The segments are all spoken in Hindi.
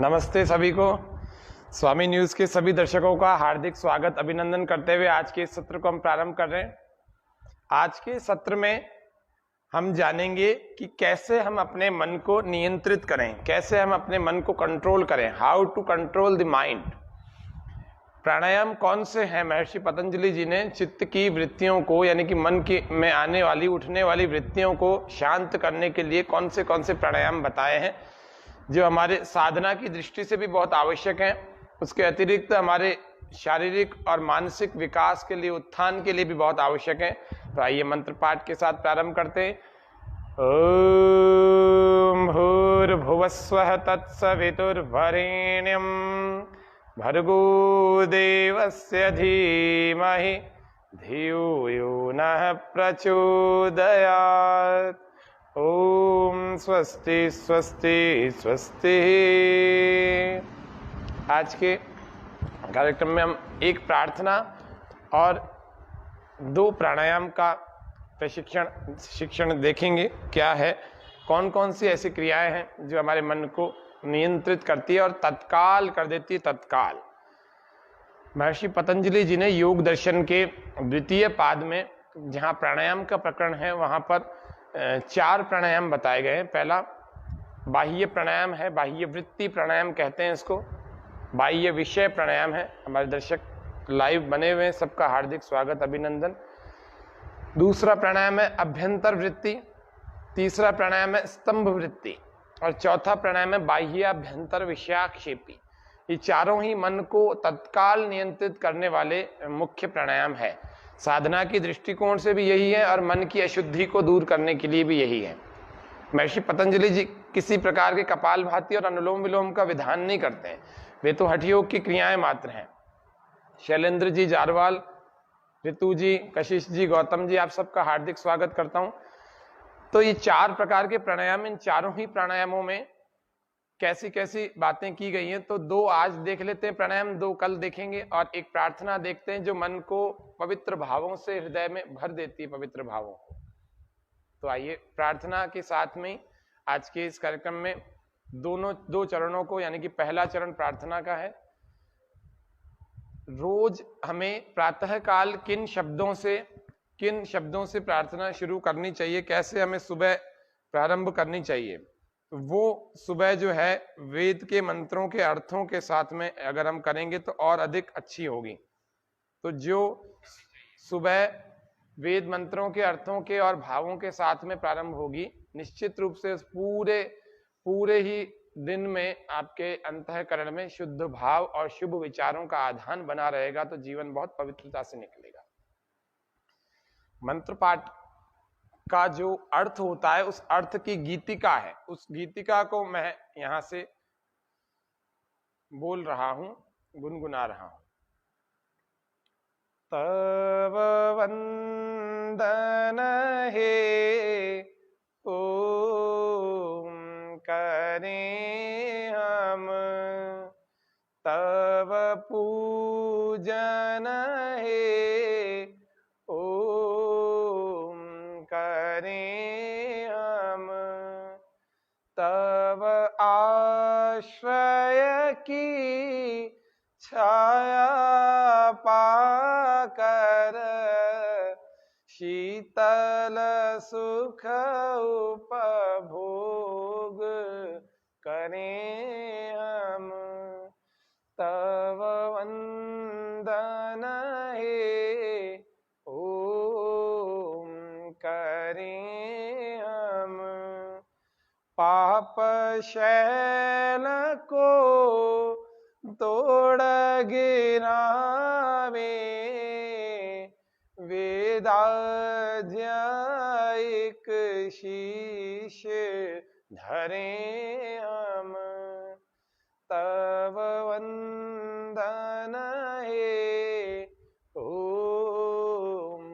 नमस्ते सभी को। स्वामी न्यूज के सभी दर्शकों का हार्दिक स्वागत अभिनंदन करते हुए आज के इस सत्र को हम प्रारंभ कर रहे हैं। आज के सत्र में हम जानेंगे कि कैसे हम अपने मन को नियंत्रित करें, कैसे हम अपने मन को कंट्रोल करें, how to control the mind. Pranayama कौन से हैं? महर्षि पतंजलि जी ने चित्त की वृत्तियों को यानी कि मन की में आने वाली उठने वाली वृत्तियों को शांत करने के लिए कौन से प्राणायाम बताए हैं, जो हमारे साधना की दृष्टि से भी बहुत आवश्यक हैं। उसके अतिरिक्त हमारे शारीरिक और मानसिक विकास के लिए, उत्थान के लिए भी बहुत आवश्यक हैं। तो आइए मंत्र पाठ के साथ प्रारंभ करते हैं। ओम भूर्भुवस्वः तत्सवितुर्वरेण्यं भर्गो देवस्य धीमहि धियो यो नः प्रचोदयात्। ओम स्वस्ति स्वस्ति स्वस्ति। आज के कार्यक्रम में हम एक प्रार्थना और 2 प्राणायाम का शिक्षण देखेंगे। क्या है, कौन कौन सी ऐसी क्रियाएं हैं जो हमारे मन को नियंत्रित करती है और तत्काल कर देती है। तत्काल महर्षि पतंजलि जी ने योग दर्शन के द्वितीय पाद में, जहां प्राणायाम का प्रकरण है, वहां पर 4 प्राणायाम बताए गए हैं। पहला बाह्य प्राणायाम है, बाह्य वृत्ति प्राणायाम कहते हैं इसको। बाह्य विषय प्राणायाम है। हमारे दर्शक लाइव बने हुए हैं, सबका हार्दिक स्वागत अभिनंदन। दूसरा प्राणायाम है अभ्यंतर वृत्ति। तीसरा प्राणायाम है स्तंभ वृत्ति और चौथा प्राणायाम है बाह्याभ्यंतर विषयाक्षेपी। ये चारों ही मन को तत्काल नियंत्रित करने वाले मुख्य प्राणायाम है। साधना की दृष्टिकोण से भी यही है और मन की अशुद्धि को दूर करने के लिए भी यही है। महर्षि पतंजलि जी किसी प्रकार के कपालभाति और अनुलोम विलोम का विधान नहीं करते हैं, वे तो हठ योग की क्रियाएं मात्र हैं। शैलेंद्र जी जारवाल, ऋतु जी, कशिश जी, गौतम जी, आप सबका हार्दिक स्वागत करता हूं। तो ये 4 प्रकार के प्राणायाम, इन चारों ही प्राणायामों में कैसी कैसी बातें की गई हैं, तो 2 आज देख लेते हैं प्राणायाम, 2 कल देखेंगे और एक प्रार्थना देखते हैं जो मन को पवित्र भावों से हृदय में भर देती है, पवित्र भावों को। तो आइए प्रार्थना के साथ में आज के इस कार्यक्रम में 2 चरणों को, यानी कि पहला चरण प्रार्थना का है। रोज हमें प्रातः काल किन शब्दों से प्रार्थना शुरू करनी चाहिए, कैसे हमें सुबह प्रारंभ करनी चाहिए, वो सुबह जो है वेद के मंत्रों के अर्थों के साथ में अगर हम करेंगे तो और अधिक अच्छी होगी। तो जो सुबह वेद मंत्रों के अर्थों के और भावों के साथ में प्रारंभ होगी, निश्चित रूप से पूरे ही दिन में आपके अंतःकरण में शुद्ध भाव और शुभ विचारों का आधान बना रहेगा, तो जीवन बहुत पवित्रता से निकलेगा। मंत्र पाठ का जो अर्थ होता है, उस अर्थ की गीतिका है, उस गीतिका को मैं यहां से बोल रहा हूं, गुनगुना रहा हूं। तव वंदन हे ओम करें हम, तव पूजन हे ओम करें हम, तव आश्रय की छाया पाकर शीतल सुख उपभोग करें हम, तव वंदन हे ओम करें हम, पाप शैल को तोड़ गिरावे वेदाध्यायिक शीश धरे हम, तव वंदन हे ओम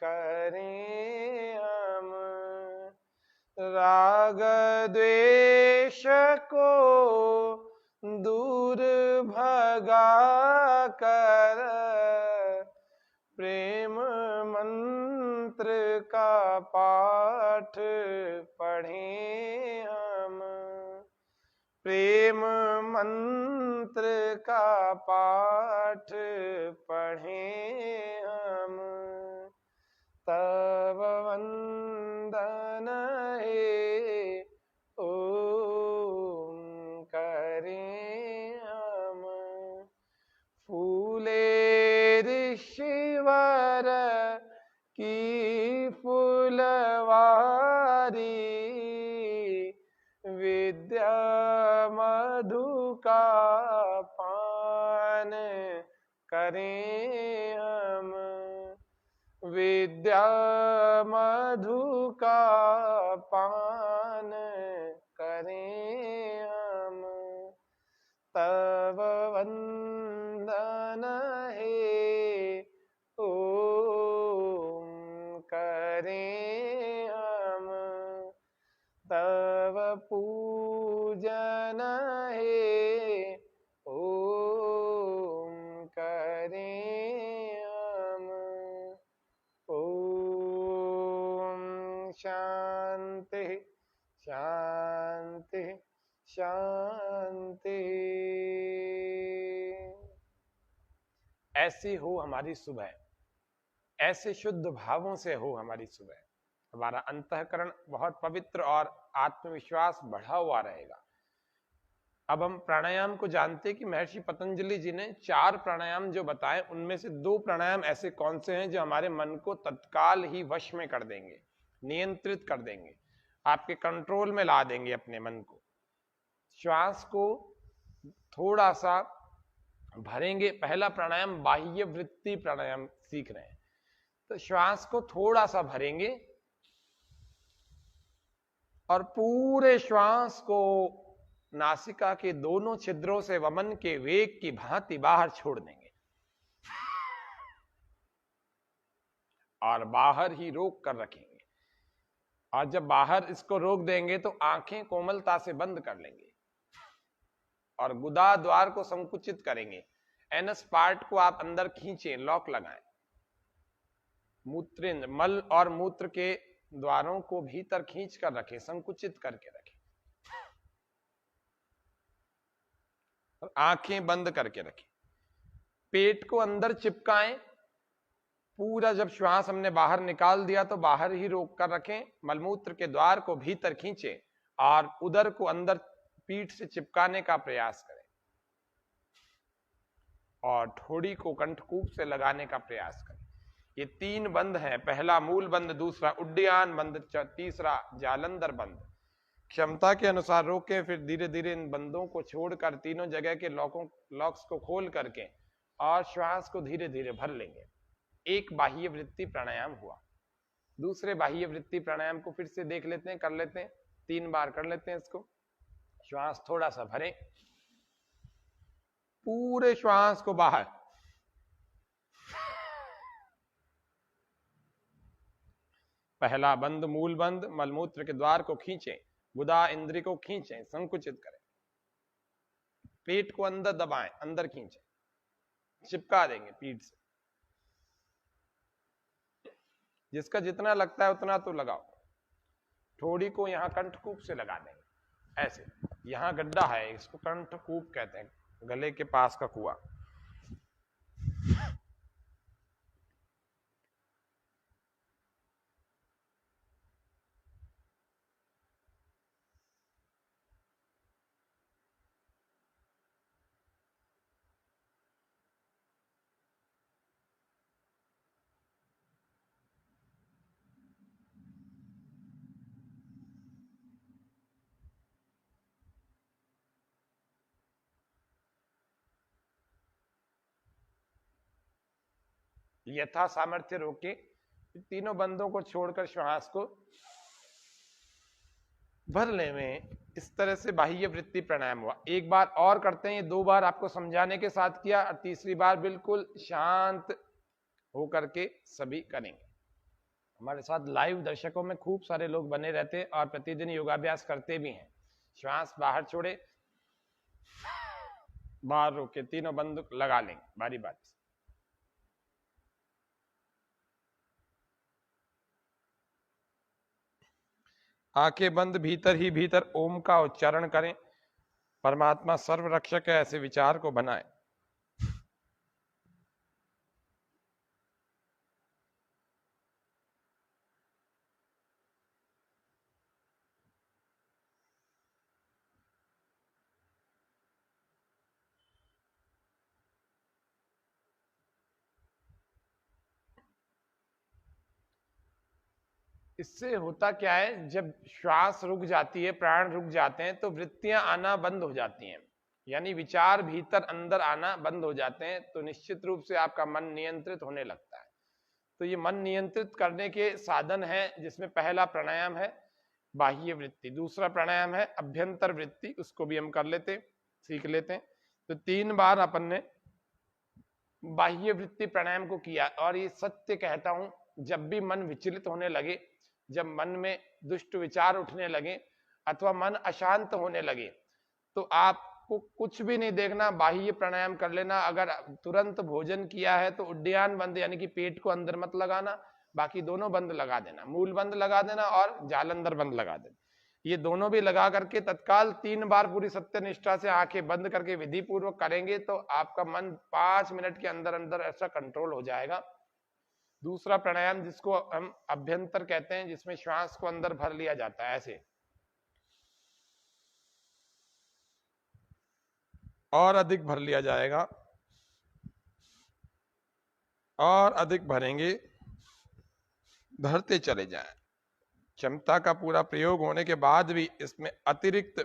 करें हम, राग द्वेष को दूर भगा कर प्रेम मंत्र का पाठ पढ़ें हम, प्रेम मंत्र का पाठ पढ़ें हम, तब वंदन हे ओम करें हम। फूले ऋषिवर की फुलवारी, विद्या मधु का पान करें हम, विद्या मधु का पान करें हम, तब वंदन हे ओम करें हम, तब पूजन हे ओम करें हम। ओम शांति शांति शांति। ऐसी हो हमारी सुबह, ऐसे शुद्ध भावों से हो हमारी सुबह, हमारा अंतःकरण बहुत पवित्र और आत्मविश्वास बढ़ा हुआ रहेगा। अब हम प्राणायाम को जानते कि महर्षि पतंजलि जी ने 4 प्राणायाम जो बताए, उनमें से 2 प्राणायाम ऐसे कौन से हैं जो हमारे मन को तत्काल ही वश में कर देंगे, नियंत्रित कर देंगे, आपके कंट्रोल में ला देंगे अपने मन को। श्वास को थोड़ा सा भरेंगे। पहला प्राणायाम बाह्य वृत्ति प्राणायाम सीख रहे हैं, तो श्वास को थोड़ा सा भरेंगे और पूरे श्वास को नासिका के दोनों छिद्रों से वमन के वेग की भांति बाहर छोड़ देंगे और बाहर ही रोक कर रखेंगे। और जब बाहर इसको रोक देंगे तो आंखें कोमलता से बंद कर लेंगे और गुदा द्वार को संकुचित करेंगे। एनस पार्ट को आप अंदर खींचें, लॉक लगाएं। मूत्रेंद्र, मल और मूत्र के द्वारों को भीतर खींच कर रखें, संकुचित करके रखें और आंखें बंद करके रखें। पेट को अंदर चिपकाएं। पूरा जब श्वास हमने बाहर निकाल दिया तो बाहर ही रोक कर रखें। मलमूत्र के द्वार को भीतर खींचें और उदर को अंदर पीठ से चिपकाने का प्रयास करें और ठोड़ी को कंठकूप से लगाने का प्रयास करें। ये 3 बंद हैं, पहला मूल बंद, दूसरा उड्डयन बंद, तीसरा जालंधर बंद। क्षमता के अनुसार रोकें, फिर धीरे धीरे इन बंदों को छोड़कर तीनों जगह के लॉक्स को खोल करके और श्वास को धीरे धीरे भर लेंगे। एक बाह्य वृत्ति प्राणायाम हुआ। दूसरे बाह्य वृत्ति प्राणायाम को फिर से देख लेते हैं, कर लेते हैं, 3 बार कर लेते हैं इसको। श्वास थोड़ा सा भरें, पूरे श्वास को बाहर, पहला बंद मूल बंद, मलमूत्र के द्वार को खींचें, गुदा इंद्री को खींचें, संकुचित करें, पेट को अंदर दबाएं, अंदर खींचें, चिपका देंगे पीठ से। जिसका जितना लगता है उतना तो लगाओ। ठोड़ी को यहां कंठकूप से लगा देंगे, ऐसे। यहां गड्ढा है, इसको कंठकूप कहते हैं, गले के पास का कुआं। यथा सामर्थ्य रोके, तीनों बंदों को छोड़कर श्वास को भरने में। इस तरह से बाह्य वृत्ति प्राणायाम हुआ। एक बार और करते हैं, ये 2 बार आपको समझाने के साथ किया और तीसरी बार बिल्कुल शांत होकर के सभी करेंगे। हमारे साथ लाइव दर्शकों में खूब सारे लोग बने रहते हैं और प्रतिदिन योगाभ्यास करते भी हैं। श्वास बाहर छोड़े, बाहर रोके, तीनों बंद लगा लेंगे बारी बारी से। आंखें बंद, भीतर ही भीतर ओम का उच्चारण करें। परमात्मा सर्वरक्षक है, ऐसे विचार को बनाए। इससे होता क्या है, जब श्वास रुक जाती है, प्राण रुक जाते हैं, तो वृत्तियां आना बंद हो जाती हैं, यानी विचार भीतर अंदर आना बंद हो जाते हैं, तो निश्चित रूप से आपका मन नियंत्रित होने लगता है। तो ये मन नियंत्रित करने के साधन है, जिसमें पहला प्राणायाम है बाह्य वृत्ति, दूसरा प्राणायाम है अभ्यंतर वृत्ति, उसको भी हम कर लेते सीख लेते हैं। तो 3 बार अपन ने बाह्य वृत्ति प्राणायाम को किया, और ये सत्य कहता हूं, जब भी मन विचलित होने लगे, जब मन में दुष्ट विचार उठने लगे अथवा मन अशांत होने लगे, तो आपको कुछ भी नहीं देखना, बाह्य प्राणायाम कर लेना। अगर तुरंत भोजन किया है तो उड्डयन बंद, यानी कि पेट को अंदर मत लगाना, बाकी दोनों बंद लगा देना, मूल बंद लगा देना और जालंधर बंद लगा देना। ये दोनों भी लगा करके तत्काल 3 बार पूरी सत्यनिष्ठा से आंखें बंद करके विधि पूर्वक करेंगे, तो आपका मन 5 मिनट के अंदर अंदर ऐसा कंट्रोल हो जाएगा। दूसरा प्राणायाम जिसको हम अभ्यंतर कहते हैं, जिसमें श्वास को अंदर भर लिया जाता है ऐसे, और अधिक भर लिया जाएगा, और अधिक भरेंगे, भरते चले जाएं। क्षमता का पूरा प्रयोग होने के बाद भी इसमें अतिरिक्त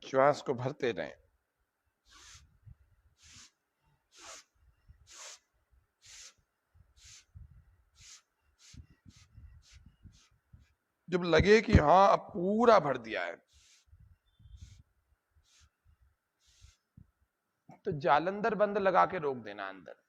श्वास को भरते रहें। जब लगे कि हाँ अब पूरा भर दिया है, तो जालंधर बंद लगा के रोक देना अंदर।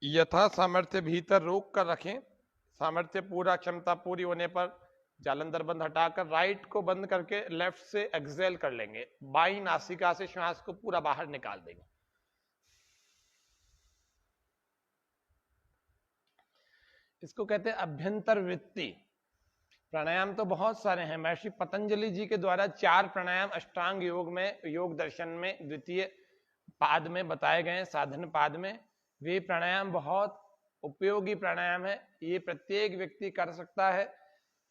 यथा सामर्थ्य भीतर रोक कर रखें, सामर्थ्य पूरा, क्षमता पूरी होने पर जालंधर बंद हटाकर राइट को बंद करके लेफ्ट से एक्सेल कर लेंगे, बाई नासिका से श्वास को पूरा बाहर निकाल देंगे। इसको कहते हैं अभ्यंतर वृत्ति। प्राणायाम तो बहुत सारे हैं, महर्षि पतंजलि जी के द्वारा 4 प्राणायाम अष्टांग योग में, योग दर्शन में द्वितीय पाद में बताए गए हैं, साधन पाद में। वे प्राणायाम बहुत उपयोगी प्राणायाम है, ये प्रत्येक व्यक्ति कर सकता है।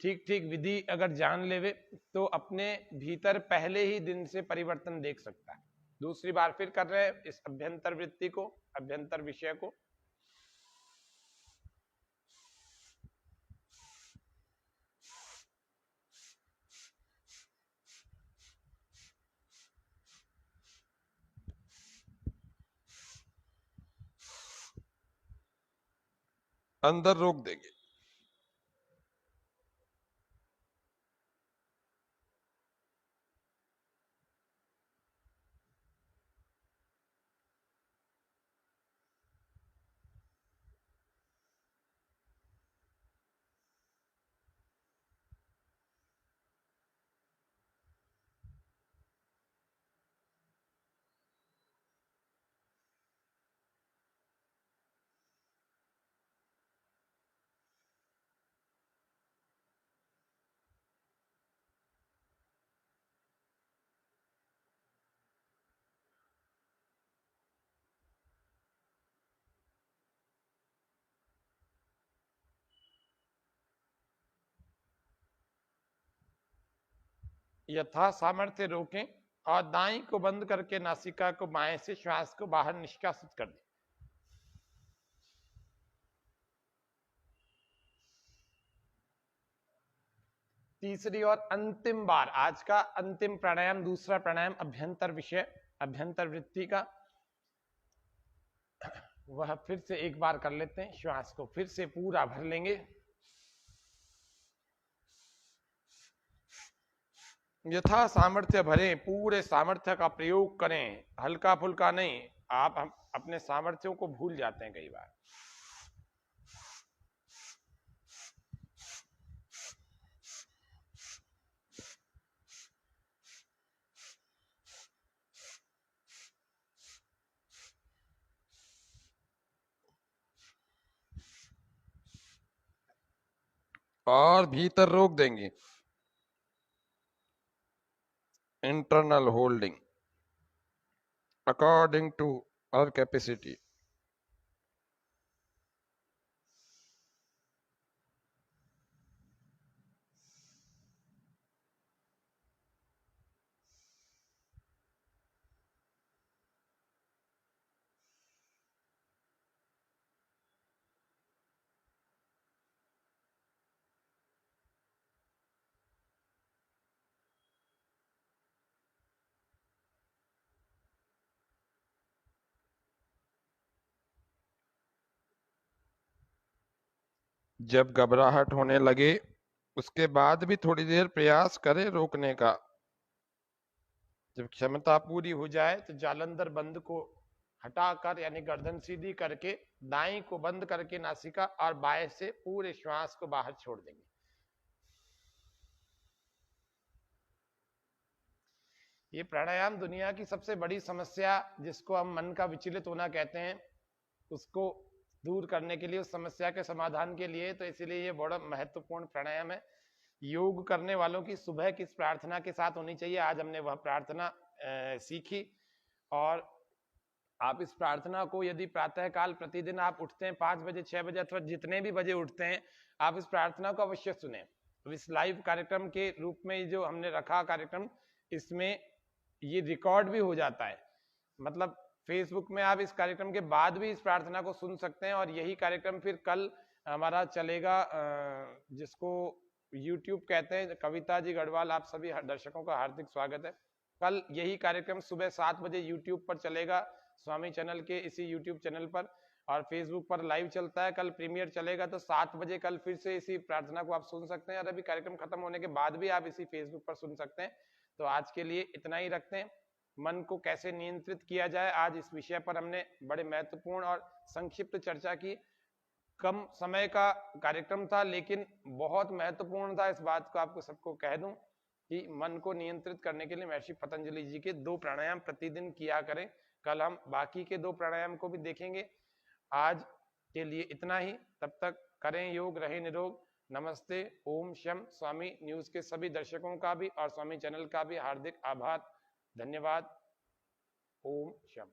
ठीक ठीक विधि अगर जान लेवे तो अपने भीतर पहले ही दिन से परिवर्तन देख सकता है। दूसरी बार फिर कर रहे हैं इस अभ्यंतर वृत्ति को, अभ्यंतर विषय को। अंदर रोक देंगे। यथा सामर्थ्य रोकें और दाई को बंद करके नासिका को बाएं से श्वास को बाहर निष्कासित कर दें। तीसरी और अंतिम बार आज का अंतिम प्राणायाम, दूसरा प्राणायाम अभ्यंतर विषय, अभ्यंतर वृत्ति का, वह फिर से एक बार कर लेते हैं। श्वास को फिर से पूरा भर लेंगे, यथा सामर्थ्य भरें, पूरे सामर्थ्य का प्रयोग करें, हल्का फुल्का नहीं। आप हम अपने सामर्थ्यों को भूल जाते हैं कई बार। और भीतर रोक देंगे, internal holding according to our capacity. जब घबराहट होने लगे उसके बाद भी थोड़ी देर प्रयास करें रोकने का। जब क्षमता पूरी हो जाए तो जालंधर बंद को हटाकर, यानी गर्दन सीधी करके दाएं को बंद करके नासिका और बाएं से पूरे श्वास को बाहर छोड़ देंगे। ये प्राणायाम दुनिया की सबसे बड़ी समस्या, जिसको हम मन का विचलित होना कहते हैं, उसको दूर करने के लिए, उस समस्या के समाधान के लिए, तो इसीलिए ये बड़ा महत्वपूर्ण प्राणायाम है। योग करने वालों की सुबह किस प्रार्थना के साथ होनी चाहिए, आज हमने वह प्रार्थना सीखी। और आप इस प्रार्थना को यदि प्रातः काल प्रतिदिन आप उठते हैं 5 बजे 6 बजे अथवा जितने भी बजे उठते हैं, आप इस प्रार्थना को अवश्य सुने। तो इस लाइव कार्यक्रम के रूप में जो हमने रखा कार्यक्रम, इसमें ये रिकॉर्ड भी हो जाता है, मतलब फेसबुक में आप इस कार्यक्रम के बाद भी इस प्रार्थना को सुन सकते हैं। और यही कार्यक्रम फिर कल हमारा चलेगा, जिसको YouTube कहते हैं। कविता जी गढ़वाल, आप सभी दर्शकों का हार्दिक स्वागत है। कल यही कार्यक्रम सुबह 7 बजे YouTube पर चलेगा, स्वामी चैनल के इसी YouTube चैनल पर, और फेसबुक पर लाइव चलता है। कल प्रीमियर चलेगा, तो 7 बजे कल फिर से इसी प्रार्थना को आप सुन सकते हैं, और अभी कार्यक्रम खत्म होने के बाद भी आप इसी फेसबुक पर सुन सकते हैं। तो आज के लिए इतना ही रखते हैं। मन को कैसे नियंत्रित किया जाए, आज इस विषय पर हमने बड़े महत्वपूर्ण और संक्षिप्त चर्चा की। कम समय का कार्यक्रम था, लेकिन बहुत महत्वपूर्ण था। इस बात को आपको सबको कह दूं कि मन को नियंत्रित करने के लिए महर्षि पतंजलि जी के 2 प्राणायाम प्रतिदिन किया करें। कल हम बाकी के 2 प्राणायाम को भी देखेंगे। आज के लिए इतना ही, तब तक करें योग, रहें निरोग। नमस्ते, ओम शम। स्वामी न्यूज के सभी दर्शकों का भी और स्वामी चैनल का भी हार्दिक आभार, धन्यवाद। ओम शम।